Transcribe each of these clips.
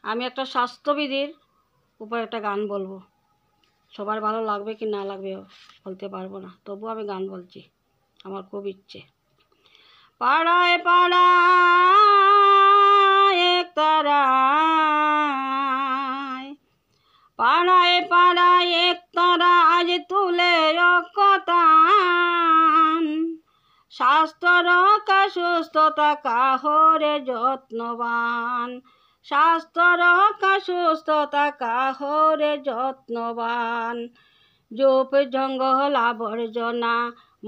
আমি একটা স্বাস্থ্যবিধির উপর একটা গান বলবো। সবার ভালো লাগবে কি না লাগবে বলতে পারবো না, তবু আমি গান বলছি, আমার খুব ইচ্ছে। পাড়ায় পাড়ায় একতারায়, পাড়ায় পাড়ায় একতারা আজ তুলে অকতান। স্বাস্থ্য রক্ষা সুস্থতা কাহরে যত্নবান, স্বাস্থ্য রক্ষা সুস্থতা কাহরে যত্নবান। জোপ জঙ্গল আবর্জনা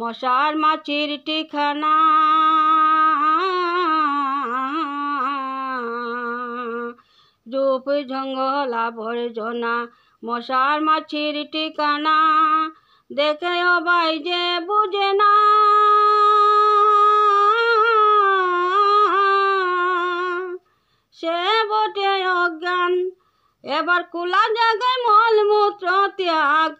মশার মাছির ঠিকানা, জোপ জঙ্গল আবর্জনা মশার মাছির ঠিকানা। দেখে অবাই যে বুঝে না, সে বটে অজ্ঞান। এবার খোলা জায়গায় মলমূত্র ত্যাগ,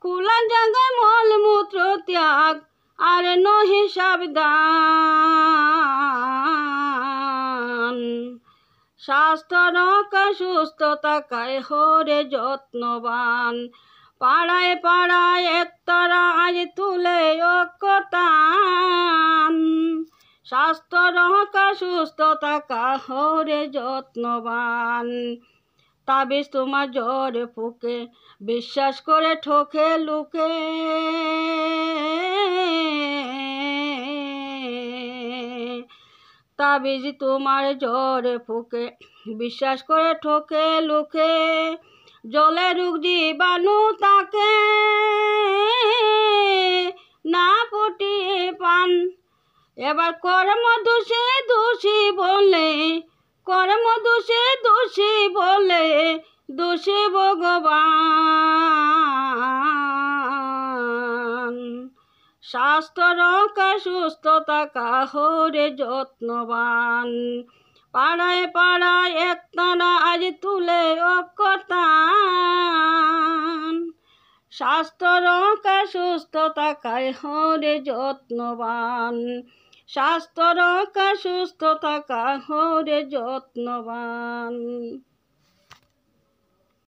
খোলা জায়গায় মলমূত্র ত্যাগ, আর নহি সাবধান। স্বাস্থ্য রক্ষা সুস্থতা কাহরে যত্নবান। পাড়ায় পাড়ায় একতারা আজ তুলে অকতান। স্বাস্থ্য রক্ষা সুস্থতা কাহরে যত্নবান। তাবিজ তোমার জ্বরে ফুকে বিশ্বাস করে ঠকে লুকে, তাবিজ তোমার জ্বরে ফুকে বিশ্বাস করে ঠকে লুকে। জলে রোগ জীবাণু তাকে না ফুটিয়ে পান। এবার কর্ম দোষে দোষী বলে, কর্ম দোষে দোষী বলে দোষী ভগবান। স্বাস্থ্য রক্ষা সুস্থতা কাহরে যত্নবান। পাড়ায় পাড়ায় একতারা আজ তুলে অকতান। স্বাস্থ্য রক্ষা সুস্থতা কাহরে যত্নবান। স্বাস্থ্য রক্ষা সুস্থতা কাহরে যত্নবান।